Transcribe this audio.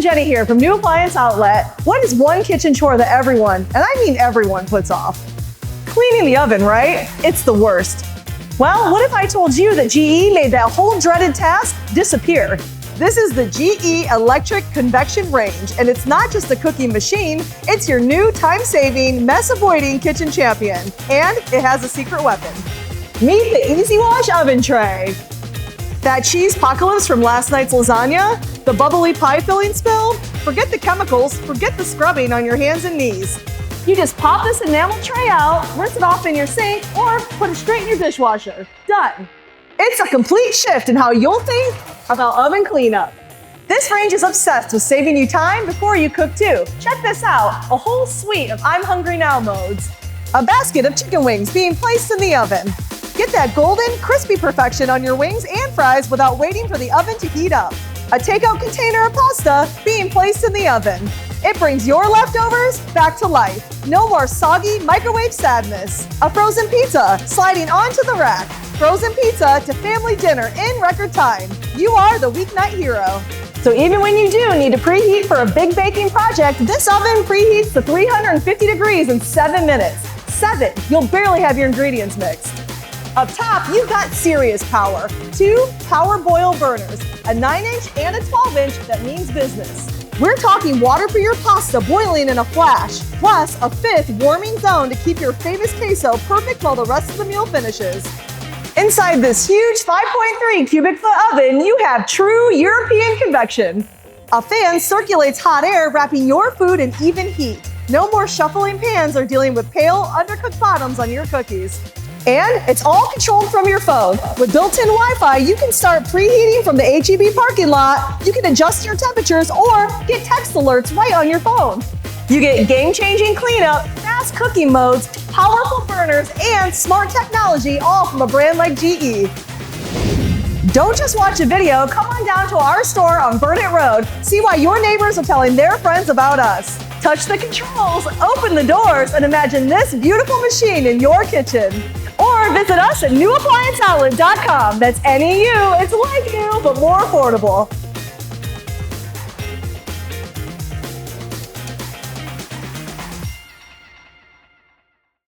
Jenny here from NEU Appliance Outlet. What is one kitchen chore that everyone, and I mean everyone, puts off? Cleaning the oven, right? It's the worst. Well, what if I told you that GE made that whole dreaded task disappear? This is the GE electric convection range, and it's not just a cooking machine, it's your new time-saving, mess-avoiding kitchen champion. And it has a secret weapon. Meet the EasyWash oven tray. That cheese apocalypse from last night's lasagna? The bubbly pie filling spill? Forget the chemicals, forget the scrubbing on your hands and knees. You just pop this enamel tray out, rinse it off in your sink, or put it straight in your dishwasher. Done. It's a complete shift in how you'll think about oven cleanup. This range is obsessed with saving you time before you cook too. Check this out, a whole suite of I'm hungry now modes. A basket of chicken wings being placed in the oven. Get that golden, crispy perfection on your wings and fries without waiting for the oven to heat up. A takeout container of pasta being placed in the oven. It brings your leftovers back to life. No more soggy microwave sadness. A frozen pizza sliding onto the rack. Frozen pizza to family dinner in record time. You are the weeknight hero. So even when you do need to preheat for a big baking project, this oven preheats to 350 degrees in 7 minutes. 7, you'll barely have your ingredients mixed. Up top, you've got serious power. 2 power boil burners, a 9-inch and a 12-inch that means business. We're talking water for your pasta boiling in a flash, plus a 5th warming zone to keep your famous queso perfect while the rest of the meal finishes. Inside this huge 5.3 cubic foot oven, you have true European convection. A fan circulates hot air, wrapping your food in even heat. No more shuffling pans or dealing with pale, undercooked bottoms on your cookies. And it's all controlled from your phone. With built-in Wi-Fi, you can start preheating from the H-E-B parking lot. You can adjust your temperatures or get text alerts right on your phone. You get game-changing cleanup, fast cooking modes, powerful burners, and smart technology, all from a brand like GE. Don't just watch a video, come on down to our store on Burnett Road. See why your neighbors are telling their friends about us. Touch the controls, open the doors, and imagine this beautiful machine in your kitchen. Or visit us at newapplianceoutlet.com. That's NEU, it's like new, but more affordable.